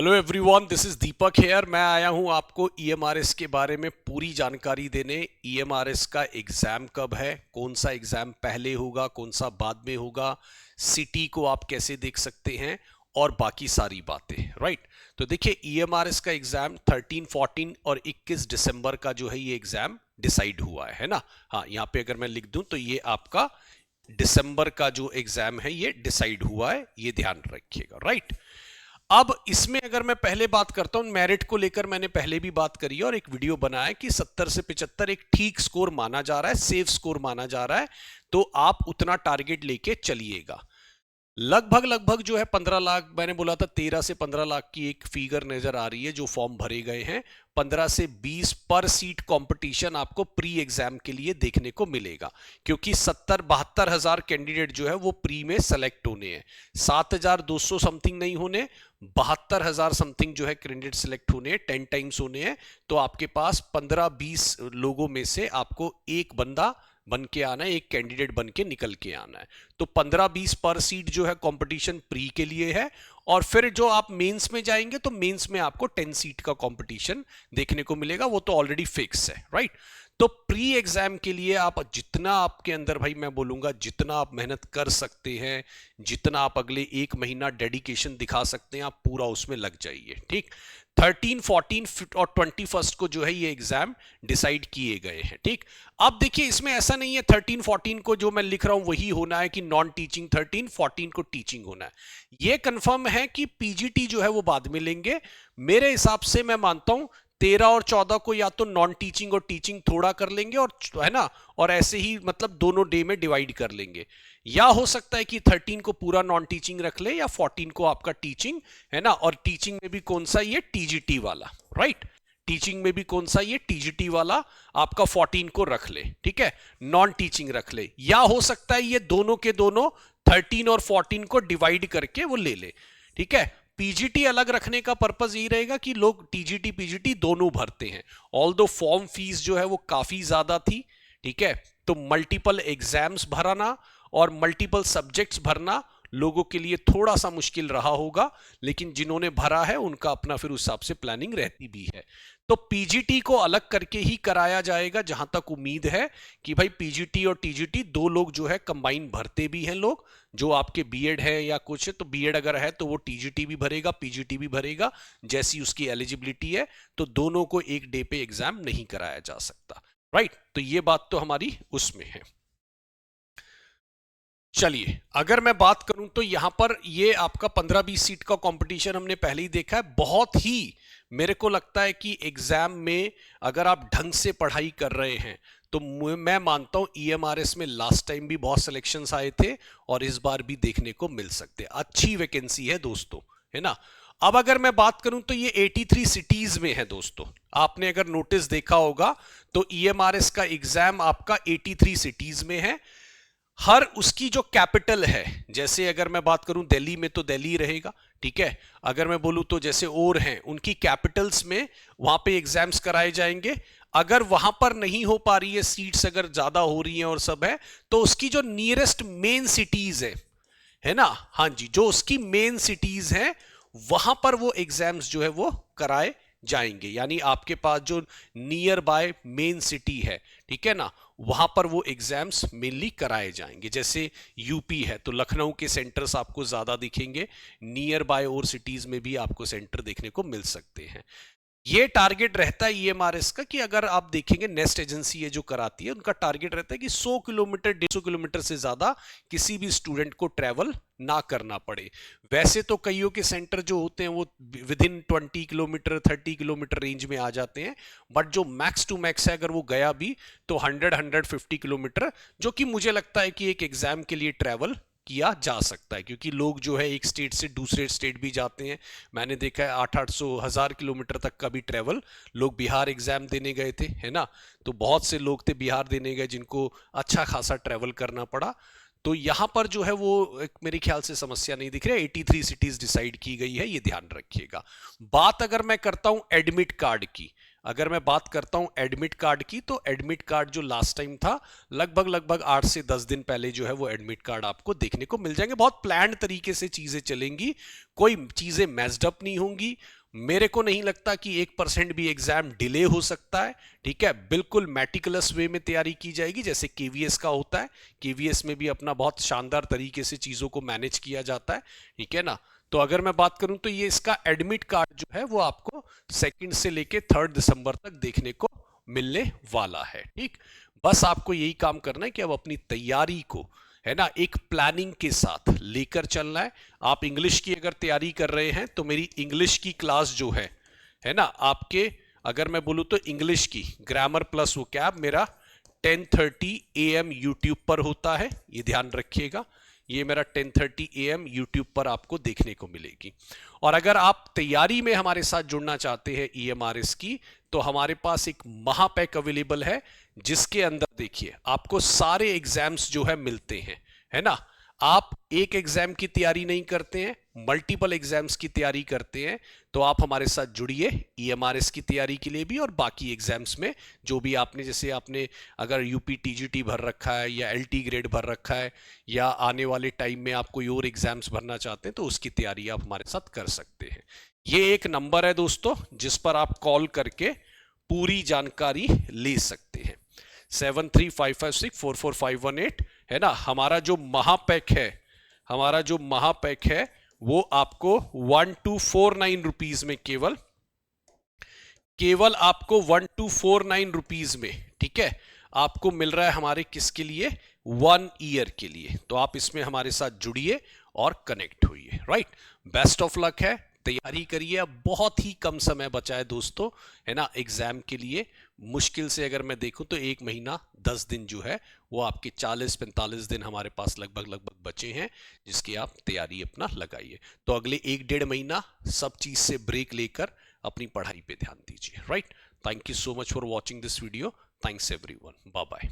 Hello everyone, this is Deepak here. मैं आया हूं आपको ईएमआरएस के बारे में पूरी जानकारी देने। ईएमआरएस का एग्जाम कब है, कौन सा एग्जाम पहले होगा, कौन सा बाद में होगा, सिटी को आप कैसे देख सकते हैं और बाकी सारी बातें। राइट, तो देखिए ईएमआरएस का एग्जाम 13, 14 और 21 दिसंबर का जो है ये एग्जाम डिसाइड हुआ है ना। हाँ, यहाँ पे अगर मैं लिख दूं तो ये आपका दिसंबर का जो एग्जाम है ये डिसाइड हुआ है, ये ध्यान रखिएगा। राइट, अब इसमें अगर मैं पहले बात करता हूं मेरिट को लेकर, मैंने पहले भी बात करी है और एक वीडियो बनाया है कि 70 से 75 एक ठीक स्कोर माना जा रहा है, सेफ स्कोर माना जा रहा है, तो आप उतना टारगेट लेके चलिएगा। लगभग लगभग जो है 15 लाख, मैंने बोला था 13 से 15 लाख की एक फिगर नजर आ रही है जो फॉर्म भरे गए हैं। 15 से 20 पर सीट कंपटीशन आपको प्री एग्जाम के लिए देखने को मिलेगा, क्योंकि 72 हजार कैंडिडेट जो है वो प्री में सेलेक्ट होने हैं। 7200 समथिंग नहीं होने, 72 हजार समथिंग जो है कैंडिडेट सेलेक्ट होने हैं, 10 टाइम्स होने हैं। तो आपके पास 15-20 लोगों में से आपको एक बंदा बन के आना है, एक कैंडिडेट बन के निकल के आना है। तो 15-20 पर सीट जो है कंपटीशन प्री के लिए है, और फिर जो आप मेंस में जाएंगे तो मेंस में आपको 10 सीट का कंपटीशन देखने को मिलेगा, वो तो ऑलरेडी फिक्स है। राइट, तो प्री एग्जाम के लिए आप जितना आपके अंदर, भाई मैं बोलूंगा जितना आप मेहनत कर सकते हैं, जितना आप अगले एक महीना डेडिकेशन दिखा सकते हैं, आप पूरा उसमें लग जाइए। ठीक, 13, 14 और 21 को जो है ये एग्जाम डिसाइड किए गए हैं। ठीक, अब देखिए इसमें ऐसा नहीं है 13, 14 को जो मैं लिख रहा हूं वही होना है कि नॉन टीचिंग 13, 14 को टीचिंग होना है। ये कंफर्म है कि पीजीटी जो है वो बाद में लेंगे। मेरे हिसाब से मैं मानता हूं 13 और 14 को या तो नॉन टीचिंग और टीचिंग थोड़ा कर लेंगे, और है ना, और ऐसे ही मतलब दोनों डे में डिवाइड कर लेंगे। या हो सकता है कि 13 को पूरा नॉन टीचिंग रख ले, या 14 को आपका टीचिंग, है ना। और टीचिंग में भी कौन सा, ये टीजीटी वाला। राइट, टीचिंग में भी कौन सा, ये टीजीटी वाला आपका 14 को रख ले। ठीक है, नॉन टीचिंग रख ले। या हो सकता है ये दोनों के दोनों 13 और 14 को डिवाइड करके वो ले ले। ठीक है, पीजीटी अलग रखने का पर्पस यही रहेगा कि लोग टीजीटी पीजीटी दोनों भरते हैं। ऑल दो फॉर्म फीस जो है वो काफी ज्यादा थी। ठीक है, तो मल्टीपल एग्जाम्स भराना और मल्टीपल सब्जेक्ट्स भरना लोगों के लिए थोड़ा सा मुश्किल रहा होगा, लेकिन जिन्होंने भरा है उनका अपना फिर उस हिसाब से प्लानिंग रहती भी है। तो पीजीटी को अलग करके ही कराया जाएगा, जहां तक उम्मीद है कि भाई पीजीटी और टीजीटी दो लोग जो है कंबाइन भरते भी हैं लोग। जो आपके बीएड है या कुछ है, तो बीएड अगर है तो वो टीजीटी भी भरेगा, पीजीटी भी भरेगा, जैसी उसकी एलिजिबिलिटी है। तो दोनों को एक डे पे एग्जाम नहीं कराया जा सकता। राइट, तो ये बात तो हमारी उसमें है। चलिए, अगर मैं बात करूं तो यहां पर ये आपका 15-20 सीट का कंपटीशन हमने पहले ही देखा है। बहुत ही मेरे को लगता है कि एग्जाम में अगर आप ढंग से पढ़ाई कर रहे हैं तो मैं मानता हूं ईएमआरएस में लास्ट टाइम भी बहुत सिलेक्शंस आए थे और इस बार भी देखने को मिल सकते हैं। अच्छी वैकेंसी है दोस्तों, है ना। अब अगर मैं बात करूं तो ये 83 सिटीज में है दोस्तों। आपने अगर नोटिस देखा होगा तो ईएमआरएस का एग्जाम आपका 83 सिटीज में है। हर उसकी जो कैपिटल है, जैसे अगर मैं बात करूं दिल्ली में तो दिल्ली रहेगा। ठीक है, अगर मैं बोलूं तो जैसे और हैं उनकी कैपिटल्स में, वहां पे एग्जाम्स कराए जाएंगे। अगर वहां पर नहीं हो पा रही है, सीट्स अगर ज्यादा हो रही हैं और सब है, तो उसकी जो नियरेस्ट मेन सिटीज है ना, हाँ जी, जो उसकी मेन सिटीज हैं वहां पर वो एग्जाम्स जो है वो कराए जाएंगे। यानी आपके पास जो नियर बाय मेन सिटी है, ठीक है ना, वहां पर वो एग्जाम्स मेनली कराए जाएंगे। जैसे यूपी है तो लखनऊ के सेंटर्स आपको ज्यादा दिखेंगे, नियर बाय और सिटीज में भी आपको सेंटर देखने को मिल सकते हैं। ये टारगेट रहता है ईएमआरएस का कि अगर आप देखेंगे नेस्ट एजेंसी ये जो कराती है, उनका टारगेट रहता है कि 100 किलोमीटर 150 किलोमीटर से ज्यादा किसी भी स्टूडेंट को ट्रेवल ना करना पड़े। वैसे तो कईयों के सेंटर जो होते हैं वो with in 20 kilometre 30 kilometre range में आ जाते हैं, बट जो मैक्स टू मैक्स है अगर वो गया भी तो 100-150 किलोमीटर, जो कि मुझे लगता है कि एक एग्जाम के लिए ट्रेवल किया जा सकता है, क्योंकि लोग जो है एक स्टेट से दूसरे स्टेट भी जाते हैं। मैंने देखा है 800-1000 किलोमीटर तक का भी ट्रेवल लोग बिहार एग्जाम देने गए थे, है ना। तो बहुत से लोग थे बिहार देने गए जिनको अच्छा खासा ट्रेवल करना पड़ा। तो यहां पर जो है वो एक मेरे ख्याल से समस्या नहीं दिख रही है। 83 सिटीज डिसाइड की गई है, ये ध्यान रखिएगा। बात अगर मैं करता हूं एडमिट कार्ड की, अगर मैं बात करता हूं एडमिट कार्ड की, तो एडमिट कार्ड जो लास्ट टाइम था लगभग 8 से 10 दिन पहले जो है वो एडमिट कार्ड आपको देखने को मिल जाएंगे। बहुत प्लान्ड तरीके से चीजें चलेंगी, कोई चीजें मैस्ड अप नहीं होंगी। मेरे को नहीं लगता कि 1% भी एग्जाम डिले हो सकता है। ठीक है, बिल्कुल मेटिकुलस वे में तैयारी की जाएगी जैसे केवीएस का होता है। केवीएस में भी अपना बहुत शानदार तरीके से चीजों को मैनेज किया जाता है। ठीक है ना। तो अगर मैं बात करूं तो ये इसका एडमिट कार्ड जो है वो आपको 2 से लेके 3 दिसंबर तक देखने को मिलने वाला है। ठीक, बस आपको यही काम करना है कि अब अपनी तैयारी को, है ना, एक प्लानिंग के साथ लेकर चलना है। आप इंग्लिश की अगर तैयारी कर रहे हैं तो मेरी इंग्लिश की क्लास जो है ना, आपके अगर मैं बोलूं तो इंग्लिश की ग्रामर प्लस वोकैब मेरा 10:30 AM यूट्यूब पर होता है, ये ध्यान रखिएगा। ये मेरा 10:30 AM यूट्यूब पर आपको देखने को मिलेगी। और अगर आप तैयारी में हमारे साथ जुड़ना चाहते हैं EMRS की, तो हमारे पास एक महापैक अवेलेबल है जिसके अंदर देखिए आपको सारे एग्जाम्स जो है मिलते हैं, है ना। आप एक एग्जाम की तैयारी नहीं करते हैं, मल्टीपल एग्जाम्स की तैयारी करते हैं, तो आप हमारे साथ जुड़िए EMRS की तैयारी के लिए भी और बाकी एग्जाम्स में जो भी आपने, जैसे आपने अगर यूपी TGT भर रखा है या LT ग्रेड भर रखा है या आने वाले टाइम में आप कोई और एग्जाम्स भरना चाहते हैं तो उसकी तैयारी आप हमारे साथ कर सकते हैं। ये एक नंबर है दोस्तों जिस पर आप कॉल करके पूरी जानकारी ले सकते हैं, 7355644518, है ना। हमारा जो महापैक है वो आपको 1249 रुपीज में, केवल आपको 1249 रुपीज में, ठीक है, आपको मिल रहा है हमारे किसके लिए, 1 ईयर के लिए। तो आप इसमें हमारे साथ जुड़िए और कनेक्ट होइए। राइट, बेस्ट ऑफ लक है, तैयारी करिए। अब बहुत ही कम समय बचा है दोस्तों, है ना, एग्जाम के लिए। मुश्किल से अगर मैं देखूं तो 1 महीना 10 दिन जो है वो आपके 40-45 दिन हमारे पास लगभग बचे हैं जिसकी आप तैयारी अपना लगाइए। तो अगले 1-1.5 महीना सब चीज से ब्रेक लेकर अपनी पढ़ाई पे ध्यान दीजिए। Right, thank you so much for watching this video. Thanks everyone, bye bye.